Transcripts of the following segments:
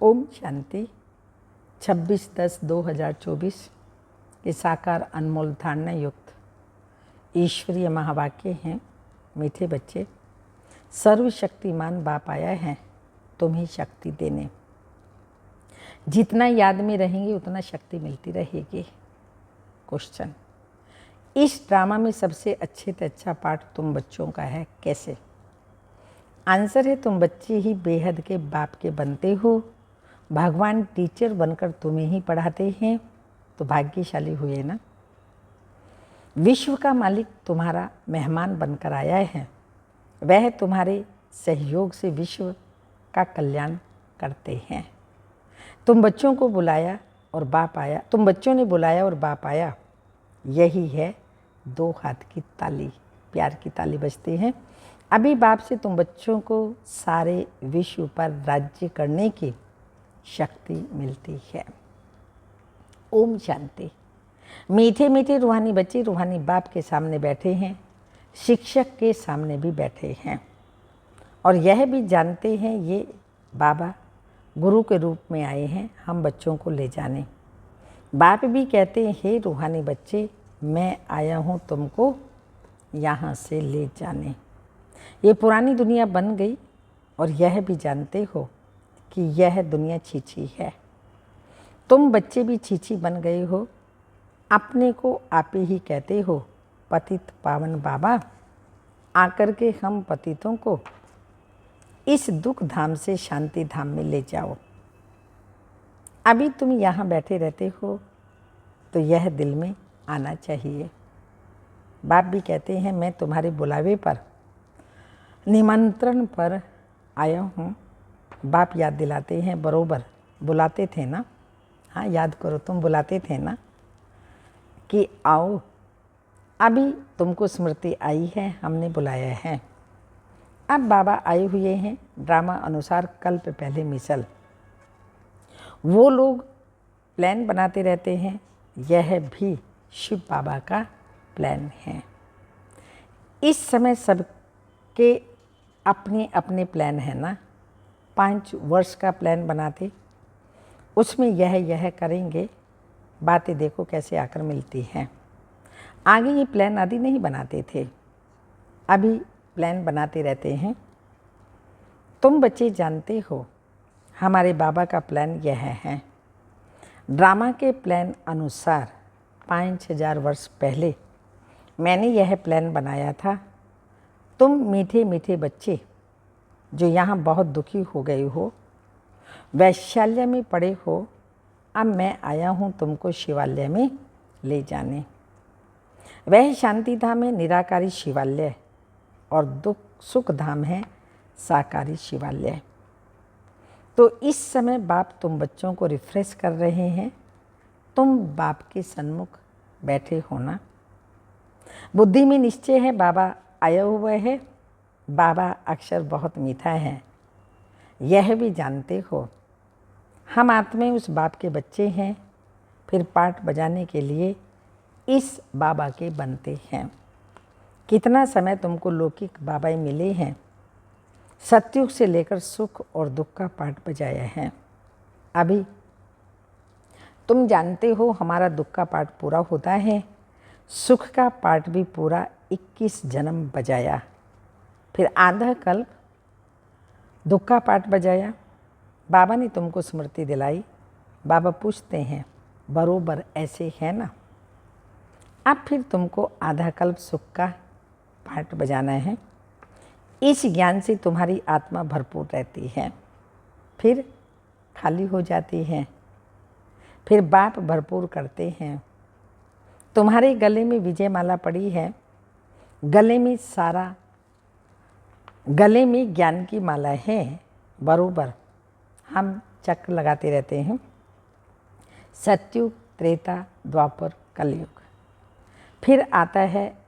ओम शांति। 26/10/2024 के साकार अनमोल धारणा युक्त ईश्वरीय महावाक्य हैं। मीठे बच्चे, सर्वशक्तिमान बाप आया है तुम्हें शक्ति देने। जितना याद में रहेंगे उतना शक्ति मिलती रहेगी। क्वेश्चन, इस ड्रामा में सबसे अच्छे से अच्छा पार्ट तुम बच्चों का है, कैसे? आंसर है, तुम बच्चे ही बेहद के बाप के बनते हो। भगवान टीचर बनकर तुम्हें ही पढ़ाते हैं, तो भाग्यशाली हुए ना। विश्व का मालिक तुम्हारा मेहमान बनकर आया है, वह तुम्हारे सहयोग से विश्व का कल्याण करते हैं। तुम बच्चों को बुलाया और बाप आया, तुम बच्चों ने बुलाया और बाप आया। यही है दो हाथ की ताली, प्यार की ताली बजती है। अभी बाप से तुम बच्चों को सारे विश्व पर राज्य करने की शक्ति मिलती है। ओम शांति। मीठे मीठे रूहानी बच्चे रूहानी बाप के सामने बैठे हैं, शिक्षक के सामने भी बैठे हैं और यह भी जानते हैं ये बाबा गुरु के रूप में आए हैं हम बच्चों को ले जाने। बाप भी कहते हैं, हे रूहानी बच्चे, मैं आया हूँ तुमको यहाँ से ले जाने। ये पुरानी दुनिया बन गई और यह भी जानते हो कि यह दुनिया छीछी है। तुम बच्चे भी छीछी बन गए हो। अपने को आप ही कहते हो पतित पावन बाबा, आकर के हम पतितों को इस दुख धाम से शांति धाम में ले जाओ। अभी तुम यहाँ बैठे रहते हो तो यह दिल में आना चाहिए। बाप भी कहते हैं, मैं तुम्हारे बुलावे पर, निमंत्रण पर आया हूँ। बाप याद दिलाते हैं, बरोबर बुलाते थे ना। हाँ, याद करो, तुम बुलाते थे ना कि आओ। अभी तुमको स्मृति आई है, हमने बुलाया है। अब बाबा आए हुए हैं ड्रामा अनुसार कल्प पहले मिसल। वो लोग प्लान बनाते रहते हैं, यह भी शिव बाबा का प्लान है। इस समय सबके अपने अपने प्लान है ना। 5 वर्ष का प्लान बनाते, उसमें यह करेंगे। बातें देखो कैसे आकर मिलती हैं। आगे ये प्लान आदि नहीं बनाते थे, अभी प्लान बनाते रहते हैं। तुम बच्चे जानते हो हमारे बाबा का प्लान यह है। ड्रामा के प्लान अनुसार 5000 वर्ष पहले मैंने यह प्लान बनाया था। तुम मीठे मीठे बच्चे जो यहाँ बहुत दुखी हो गए हो, वैशाल्य में पड़े हो, अब मैं आया हूँ तुमको शिवालय में ले जाने। वह शांति धाम है निराकारी शिवालय और दुख सुख धाम है साकारी शिवालय। तो इस समय बाप तुम बच्चों को रिफ्रेश कर रहे हैं। तुम बाप के सन्मुख बैठे हो ना। बुद्धि में निश्चय है बाबा आया हुआ है। बाबा अक्षर बहुत मीठा है, यह भी जानते हो। हम आत्मा उस बाप के बच्चे हैं, फिर पाठ बजाने के लिए इस बाबा के बनते हैं। कितना समय तुमको लौकिक बाबा मिले हैं, सतयुग से लेकर सुख और दुख का पाठ बजाया है। अभी तुम जानते हो हमारा दुख का पाठ पूरा होता है, सुख का पाठ भी पूरा 21 जन्म बजाया, फिर आधा कल्प दुख का पाठ बजाया। बाबा ने तुमको स्मृति दिलाई। बाबा पूछते हैं, बरोबर ऐसे है ना? अब फिर तुमको आधा कल्प सुख का पाठ बजाना है। इस ज्ञान से तुम्हारी आत्मा भरपूर रहती है, फिर खाली हो जाती है, फिर बाप भरपूर करते हैं। तुम्हारे गले में विजय माला पड़ी है, गले में ज्ञान की माला है। बरोबर हम चक्र लगाते रहते हैं। सतयुग, त्रेता, द्वापर, कलयुग, फिर आता है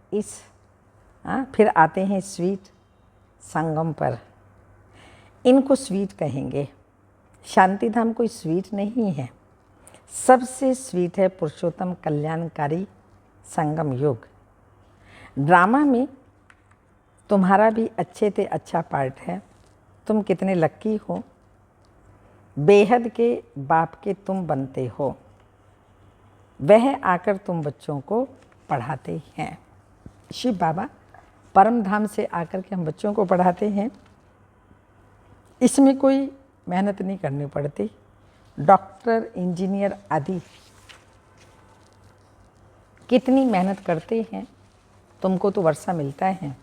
फिर आते हैं स्वीट संगम पर। इनको स्वीट कहेंगे। शांति धाम कोई स्वीट नहीं है, सबसे स्वीट है पुरुषोत्तम कल्याणकारी संगम युग। ड्रामा में तुम्हारा भी अच्छे से अच्छा पार्ट है। तुम कितने लक्की हो, बेहद के बाप के तुम बनते हो, वह आकर तुम बच्चों को पढ़ाते हैं। शिव बाबा परम धाम से आकर के हम बच्चों को पढ़ाते हैं। इसमें कोई मेहनत नहीं करनी पड़ती। डॉक्टर, इंजीनियर आदि कितनी मेहनत करते हैं, तुमको तो वर्षा मिलता है,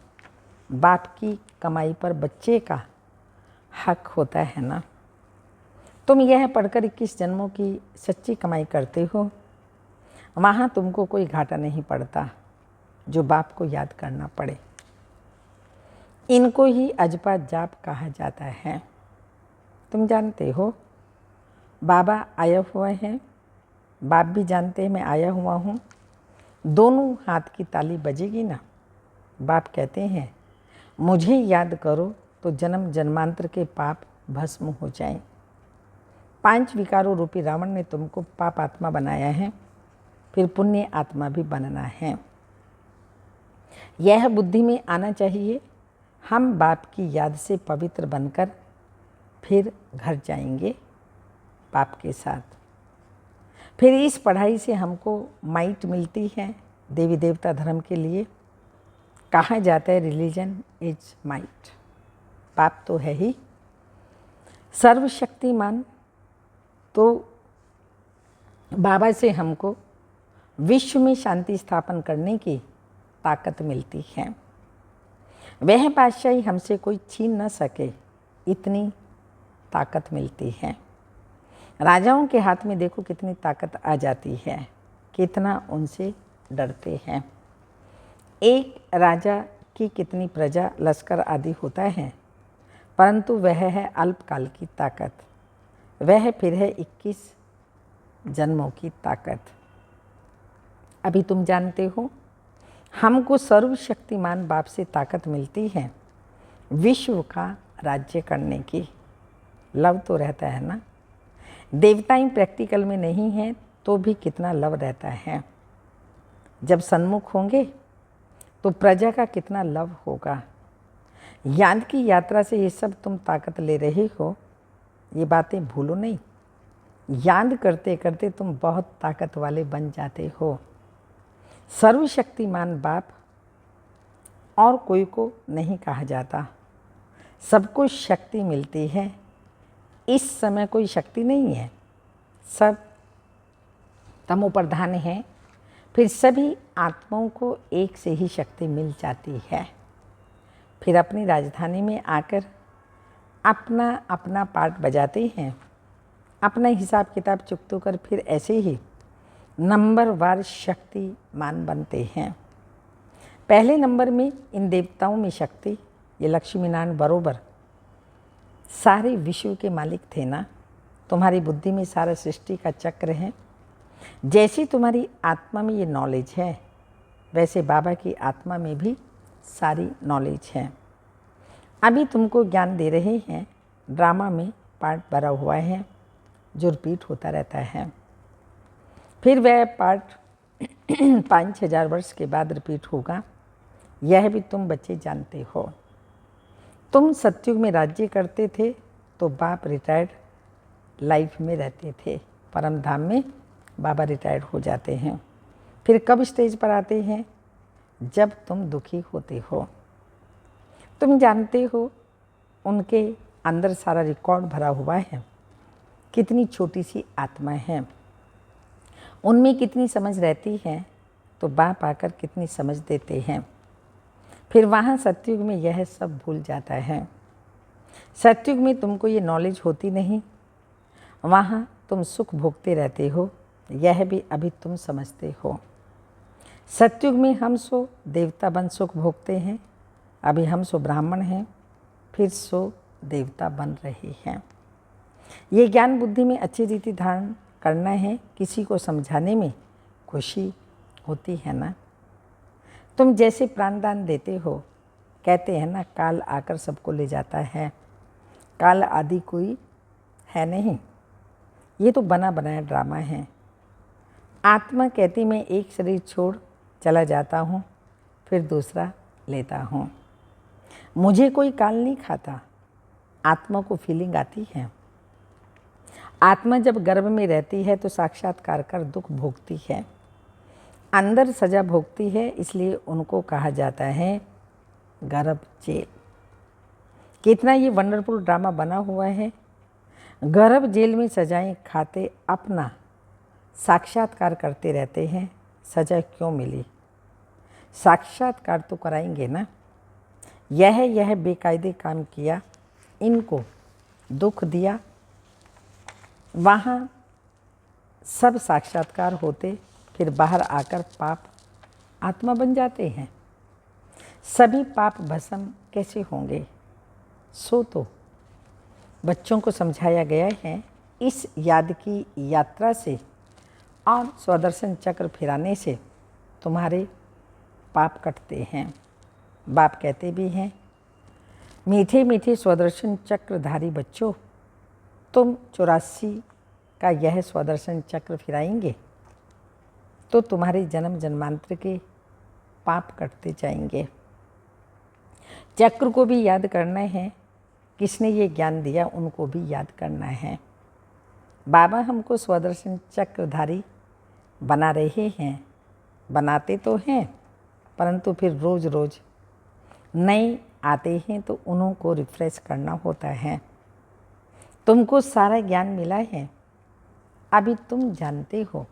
बाप की कमाई पर बच्चे का हक होता है ना। तुम यह पढ़कर 21 जन्मों की सच्ची कमाई करते हो, वहाँ तुमको कोई घाटा नहीं पड़ता जो बाप को याद करना पड़े। इनको ही अजपा जाप कहा जाता है। तुम जानते हो बाबा आया हुआ है, बाप भी जानते हैं मैं आया हुआ हूँ। दोनों हाथ की ताली बजेगी ना। बाप कहते हैं मुझे याद करो तो जन्म जन्मांतर के पाप भस्म हो जाएं। 5 विकारों रूपी रावण ने तुमको पाप आत्मा बनाया है, फिर पुण्य आत्मा भी बनना है। यह बुद्धि में आना चाहिए। हम बाप की याद से पवित्र बनकर फिर घर जाएंगे बाप के साथ। फिर इस पढ़ाई से हमको माइट मिलती है। देवी देवता धर्म के लिए कहा जाता है रिलीजन इज माइट। बाप तो है ही सर्वशक्तिमान। तो बाबा से हमको विश्व में शांति स्थापन करने की ताकत मिलती है। वह बादशाही हमसे कोई छीन न सके, इतनी ताकत मिलती है। राजाओं के हाथ में देखो कितनी ताकत आ जाती है, कितना उनसे डरते हैं। एक राजा की कितनी प्रजा, लश्कर आदि होता है, परंतु वह है अल्पकाल की ताकत। वह फिर है 21 जन्मों की ताकत। अभी तुम जानते हो हमको सर्वशक्तिमान बाप से ताकत मिलती है विश्व का राज्य करने की। लव तो रहता है ना। देवताएं प्रैक्टिकल में नहीं हैं तो भी कितना लव रहता है। जब सन्मुख होंगे तो प्रजा का कितना लव होगा। याद की यात्रा से ये सब तुम ताकत ले रहे हो, ये बातें भूलो नहीं। याद करते करते तुम बहुत ताकत वाले बन जाते हो। सर्वशक्तिमान बाप और कोई को नहीं कहा जाता। सबको शक्ति मिलती है। इस समय कोई शक्ति नहीं है, सब तमो प्रधान है। फिर सभी आत्माओं को एक से ही शक्ति मिल जाती है। फिर अपनी राजधानी में आकर अपना अपना पार्ट बजाते हैं, अपना हिसाब किताब चुकतो कर फिर ऐसे ही नंबरवार शक्तिमान बनते हैं। पहले नंबर में इन देवताओं में शक्ति, ये लक्ष्मी नारायण बरोबर सारे विश्व के मालिक थे ना। तुम्हारी बुद्धि में सारा सृष्टि का चक्र है। जैसी तुम्हारी आत्मा में ये नॉलेज है, वैसे बाबा की आत्मा में भी सारी नॉलेज है। अभी तुमको ज्ञान दे रहे हैं। ड्रामा में पार्ट भरा हुआ है जो रिपीट होता रहता है। फिर वह पार्ट 5,000 वर्ष के बाद रिपीट होगा। यह भी तुम बच्चे जानते हो। तुम सतयुग में राज्य करते थे तो बाप रिटायर्ड लाइफ में रहते थे। परम धाम में बाबा रिटायर्ड हो जाते हैं। फिर कब स्टेज पर आते हैं? जब तुम दुखी होते हो। तुम जानते हो उनके अंदर सारा रिकॉर्ड भरा हुआ है। कितनी छोटी सी आत्मा है, उनमें कितनी समझ रहती है, तो बाप आकर कितनी समझ देते हैं। फिर वहाँ सतयुग में यह सब भूल जाता है। सतयुग में तुमको ये नॉलेज होती नहीं, वहाँ तुम सुख भोगते रहते हो। यह भी अभी तुम समझते हो। सतयुग में हम सो देवता बन सुख भोगते हैं, अभी हम सो ब्राह्मण हैं, फिर सो देवता बन रहे हैं। ये ज्ञान बुद्धि में अच्छी रीति धारण करना है। किसी को समझाने में खुशी होती है ना। तुम जैसे प्राणदान देते हो, कहते हैं ना काल आकर सबको ले जाता है। काल आदि कोई है नहीं, ये तो बना बनाया ड्रामा है। आत्मा कहती मैं एक शरीर छोड़ चला जाता हूँ, फिर दूसरा लेता हूँ। मुझे कोई काल नहीं खाता। आत्मा को फीलिंग आती है। आत्मा जब गर्भ में रहती है तो साक्षात्कार कर दुख भोगती है, अंदर सजा भोगती है, इसलिए उनको कहा जाता है गर्भ जेल। कितना ये वंडरफुल ड्रामा बना हुआ है। गर्भ जेल में सजाएं खाते अपना साक्षात्कार करते रहते हैं। सजा क्यों मिली? साक्षात्कार तो कराएंगे ना। यह बेकायदे काम किया, इनको दुख दिया, वहाँ सब साक्षात्कार होते, फिर बाहर आकर पाप आत्मा बन जाते हैं। सभी पाप भस्म कैसे होंगे? सो तो बच्चों को समझाया गया है, इस याद की यात्रा से और स्वदर्शन चक्र फिराने से तुम्हारे पाप कटते हैं। बाप कहते भी हैं, मीठे मीठे स्वदर्शन चक्रधारी बच्चों, तुम 84 का यह स्वदर्शन चक्र फिराएंगे तो तुम्हारे जन्म जन्मांतर के पाप कटते जाएंगे। चक्र को भी याद करना है, किसने ये ज्ञान दिया उनको भी याद करना है। बाबा हमको स्वदर्शन चक्रधारी बना रहे हैं, बनाते तो हैं, परंतु फिर रोज़ रोज़ नए आते हैं तो उन्हों को रिफ्रेश करना होता है। तुमको सारा ज्ञान मिला है, अभी तुम जानते हो।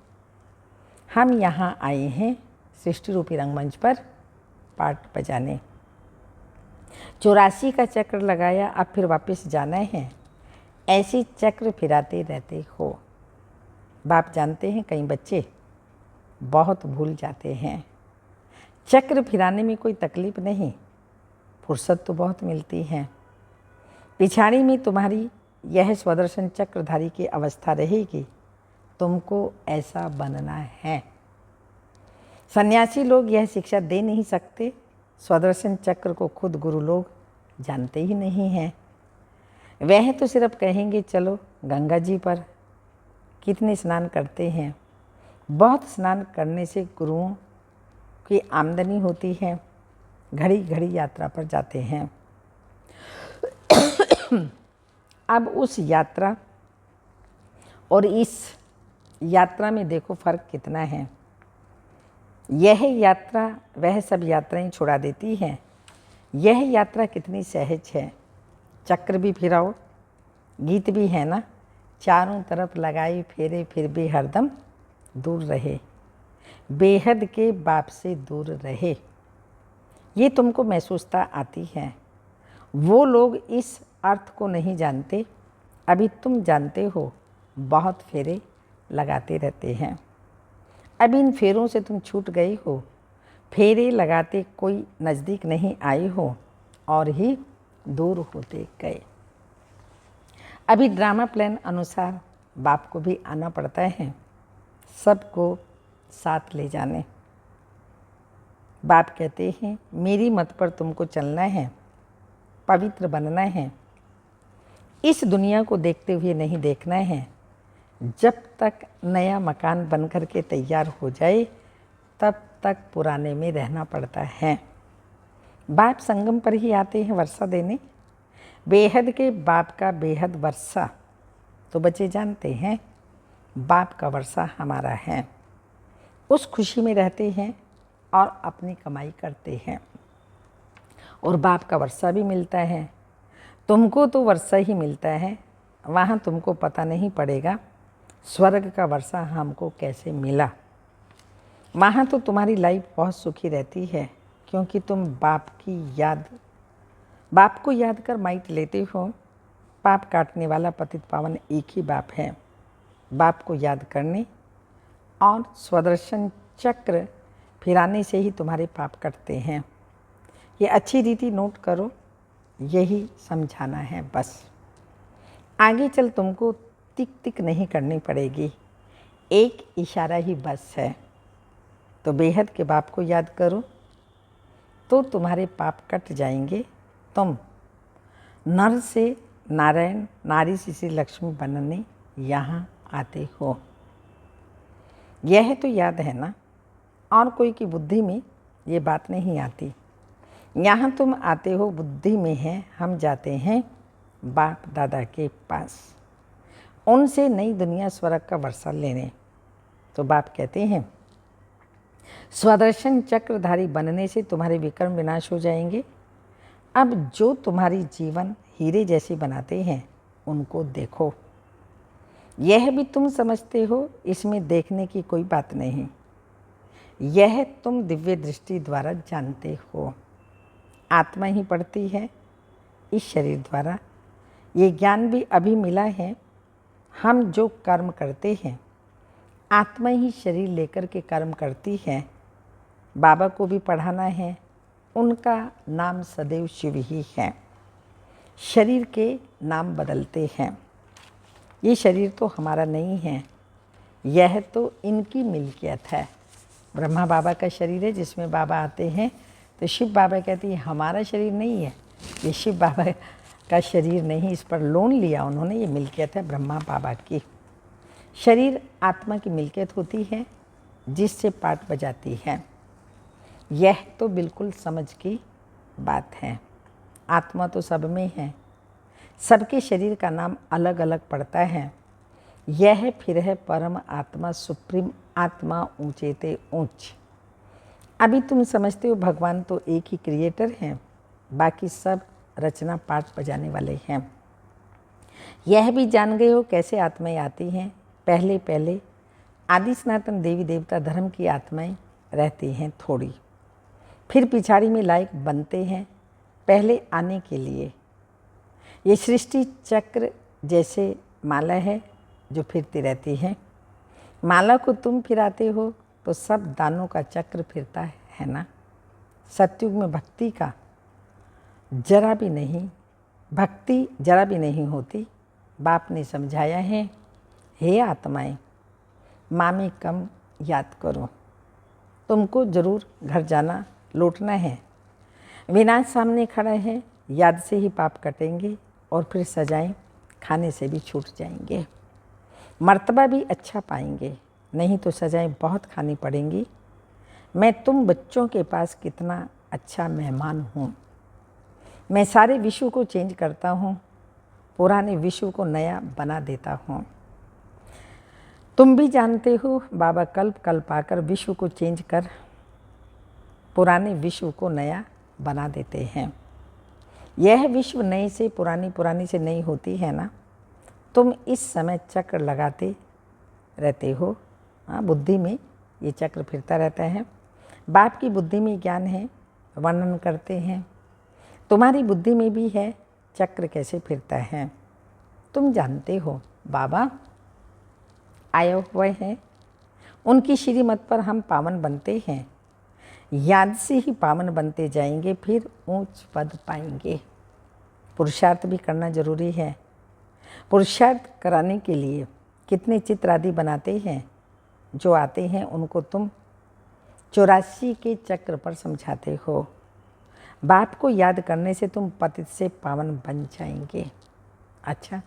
हम यहाँ आए हैं सृष्टि रूपी रंगमंच पर पाठ बजाने। 84 का चक्र लगाया, अब फिर वापस जाना है। ऐसे चक्र फिराते रहते हो। बाप जानते हैं कई बच्चे बहुत भूल जाते हैं। चक्र फिराने में कोई तकलीफ नहीं, फुर्सत तो बहुत मिलती है। पिछाड़ी में तुम्हारी यह स्वदर्शन चक्रधारी की अवस्था रहेगी, तुमको ऐसा बनना है। सन्यासी लोग यह शिक्षा दे नहीं सकते, स्वदर्शन चक्र को खुद गुरु लोग जानते ही नहीं हैं। वह तो सिर्फ कहेंगे चलो गंगा जी पर। कितने स्नान करते हैं, बहुत स्नान करने से गुरुओं की आमदनी होती है, घड़ी घड़ी यात्रा पर जाते हैं। अब उस यात्रा और इस यात्रा में देखो फर्क कितना है। यह यात्रा वह सब यात्राएं छुड़ा देती है, यह यात्रा कितनी सहज है। चक्र भी फिराओ, गीत भी है ना, चारों तरफ लगाई फेरे फिर भी हरदम दूर रहे, बेहद के बाप से दूर रहे। ये तुमको महसूसता आती है। वो लोग इस अर्थ को नहीं जानते, अभी तुम जानते हो। बहुत फेरे लगाते रहते हैं, अब इन फेरों से तुम छूट गए हो। फेरे लगाते कोई नज़दीक नहीं आए हो और ही दूर होते गए। अभी ड्रामा प्लान अनुसार बाप को भी आना पड़ता है, सबको साथ ले जाने। बाप कहते हैं मेरी मत पर तुमको चलना है, पवित्र बनना है। इस दुनिया को देखते हुए नहीं देखना है। जब तक नया मकान बन कर के तैयार हो जाए तब तक पुराने में रहना पड़ता है। बाप संगम पर ही आते हैं वर्षा देने। बेहद के बाप का बेहद वर्षा तो बच्चे जानते हैं, बाप का वर्षा हमारा है। उस खुशी में रहते हैं और अपनी कमाई करते हैं और बाप का वर्षा भी मिलता है। तुमको तो वर्षा ही मिलता है, वहाँ तुमको पता नहीं पड़ेगा स्वर्ग का वर्षा हमको कैसे मिला। वहाँ तो तुम्हारी लाइफ बहुत सुखी रहती है, क्योंकि तुम बाप को याद कर माइट लेते हो। पाप काटने वाला पतित पावन एक ही बाप है। बाप को याद करने और स्वदर्शन चक्र फिराने से ही तुम्हारे पाप कटते हैं। ये अच्छी रीति नोट करो, यही समझाना है बस। आगे चल तुमको तिक तिक नहीं करनी पड़ेगी, एक इशारा ही बस है। तो बेहद के बाप को याद करो तो तुम्हारे पाप कट जाएंगे। तुम नर से नारायण, नारी से श्री लक्ष्मी बनने यहाँ आते हो। यह तो याद है ना, और कोई की बुद्धि में ये बात नहीं आती। यहाँ तुम आते हो बुद्धि में है, हम जाते हैं बाप दादा के पास। उनसे नई दुनिया स्वर्ग का वर्षा लेने। तो बाप कहते हैं स्वदर्शन चक्रधारी बनने से तुम्हारे विकर्म विनाश हो जाएंगे। अब जो तुम्हारी जीवन हीरे जैसे बनाते हैं उनको देखो। यह भी तुम समझते हो, इसमें देखने की कोई बात नहीं। यह तुम दिव्य दृष्टि द्वारा जानते हो। आत्मा ही पढ़ती है इस शरीर द्वारा। ये ज्ञान भी अभी मिला है। हम जो कर्म करते हैं आत्मा ही शरीर लेकर के कर्म करती है। बाबा को भी पढ़ाना है, उनका नाम सदैव शिव ही है। शरीर के नाम बदलते हैं। ये शरीर तो हमारा नहीं है, यह तो इनकी मिल्कियत है। ब्रह्मा बाबा का शरीर है जिसमें बाबा आते हैं, तो शिव बाबा कहते हैं हमारा शरीर नहीं है, ये शिव बाबा का शरीर नहीं, इस पर लोन लिया उन्होंने, ये मिल्कियत है ब्रह्मा बाबा की। शरीर आत्मा की मिल्कियत होती है जिससे पाठ बजाती है। यह तो बिल्कुल समझ की बात है। आत्मा तो सब में है, सबके शरीर का नाम अलग अलग पड़ता है। यह फिर है परम आत्मा, सुप्रीम आत्मा, ऊंचे ते ऊंच। अभी तुम समझते हो भगवान तो एक ही क्रिएटर हैं, बाकी सब रचना पाठ बजाने वाले हैं। यह भी जान गए हो कैसे आत्माएं आती हैं। पहले पहले आदि सनातन देवी देवता धर्म की आत्माएं रहती हैं थोड़ी, फिर पिछाड़ी में लायक बनते हैं पहले आने के लिए। ये सृष्टि चक्र जैसे माला है जो फिरती रहती है। माला को तुम फिराते हो तो सब दानों का चक्र फिरता है ना। सतयुग में भक्ति का जरा भी नहीं, भक्ति जरा भी नहीं होती। बाप ने समझाया है, हे आत्माएं मामी कम याद करो, तुमको जरूर घर जाना लौटना है। विनाश सामने खड़ा है, याद से ही पाप कटेंगे और फिर सजाएं खाने से भी छूट जाएंगे। मर्तबा भी अच्छा पाएंगे, नहीं तो सजाएं बहुत खानी पड़ेंगी। मैं तुम बच्चों के पास कितना अच्छा मेहमान हूँ। मैं सारे विश्व को चेंज करता हूँ, पुराने विश्व को नया बना देता हूँ। तुम भी जानते हो बाबा कल्प कल्प आकर विश्व को चेंज कर पुराने विश्व को नया बना देते हैं। यह विश्व नए से पुरानी, पुरानी से नई होती है ना। तुम इस समय चक्र लगाते रहते हो। हाँ, बुद्धि में ये चक्र फिरता रहता है। बाप की बुद्धि में ज्ञान है, वर्णन करते हैं। तुम्हारी बुद्धि में भी है चक्र कैसे फिरता है। तुम जानते हो बाबा आए हुए हैं, उनकी श्रीमत पर हम पावन बनते हैं। याद से ही पावन बनते जाएंगे, फिर ऊंच पद पाएंगे। पुरुषार्थ भी करना जरूरी है। पुरुषार्थ कराने के लिए कितने चित्र आदि बनाते हैं, जो आते हैं उनको तुम 84 के चक्र पर समझाते हो। बाप को याद करने से तुम पतित से पावन बन जाएंगे। अच्छा,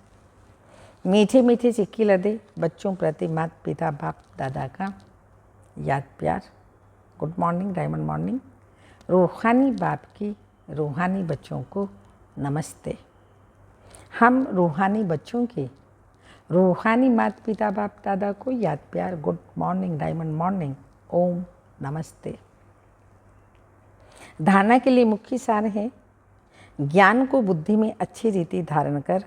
मीठे मीठे सिक्के लदे बच्चों प्रति माता पिता बाप दादा का याद प्यार। Good morning, diamond morning. रूहानी बाप की रूहानी बच्चों को नमस्ते। हम रूहानी बच्चों के रूहानी माता पिता बाप दादा को याद प्यार। गुड मॉर्निंग, डायमंड मॉर्निंग, ओम नमस्ते। धारणा के लिए मुख्य सार है, ज्ञान को बुद्धि में अच्छी रीति धारण कर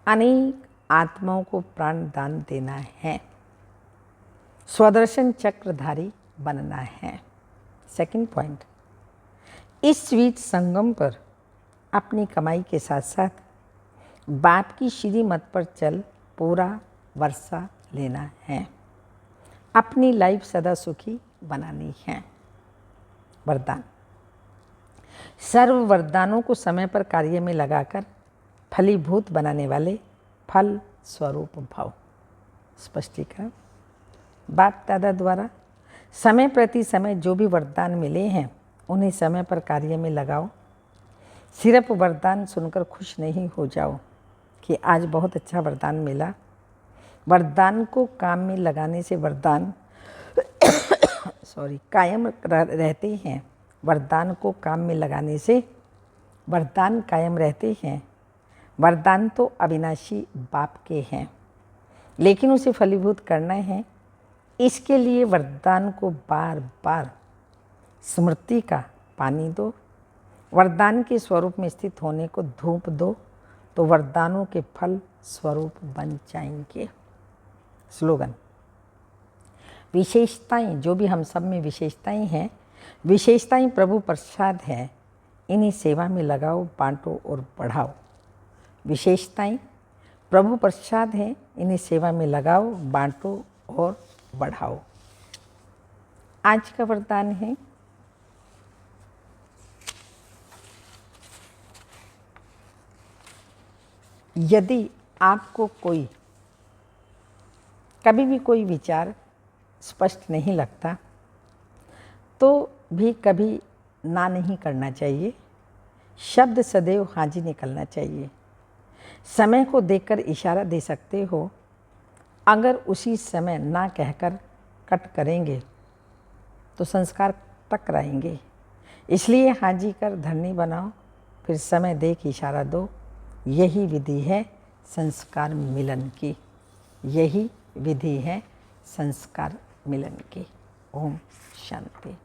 अनेक आत्माओं को प्राण दान देना है। स्वदर्शन चक्रधारी बनना है। सेकंड पॉइंट, इस स्वीट संगम पर अपनी कमाई के साथ साथ बाप की श्रीमत पर चल पूरा वर्षा लेना है। अपनी लाइफ सदा सुखी बनानी है। वरदान, सर्व वरदानों को समय पर कार्य में लगाकर फलीभूत बनाने वाले फल स्वरूप भव। स्पष्टीकरण, बाप दादा द्वारा समय प्रति समय जो भी वरदान मिले हैं उन्हें समय पर कार्य में लगाओ। सिर्फ वरदान सुनकर खुश नहीं हो जाओ कि आज बहुत अच्छा वरदान मिला। वरदान को काम में लगाने से वरदान कायम रहते हैं। वरदान को काम में लगाने से वरदान कायम रहते हैं। वरदान तो अविनाशी बाप के हैं। लेकिन उसे फलीभूत करना है। इसके लिए वरदान को बार बार स्मृति का पानी दो। वरदान के स्वरूप में स्थित होने को धूप दो, तो वरदानों के फल स्वरूप बन जाएंगे। स्लोगन: विशेषताएं, जो भी हम सब में विशेषताएं हैं, विशेषताएं प्रभु प्रसाद है, इन्हीं सेवा में लगाओ, बांटो और बढ़ाओ। विशेषताएं प्रभु प्रसाद है, इन्हीं सेवा में लगाओ, बांटो और बढ़ाओ। आज का वरदान है, यदि आपको कभी भी कोई विचार स्पष्ट नहीं लगता तो भी कभी ना नहीं करना चाहिए। शब्द सदैव हाजी निकलना चाहिए। समय को देखकर इशारा दे सकते हो, अगर उसी समय ना कहकर कट करेंगे तो संस्कार टकराएंगे। इसलिए हाजी कर धरनी बनाओ, फिर समय देख इशारा दो। यही विधि है संस्कार मिलन की। यही विधि है संस्कार मिलन की। ओम शांति।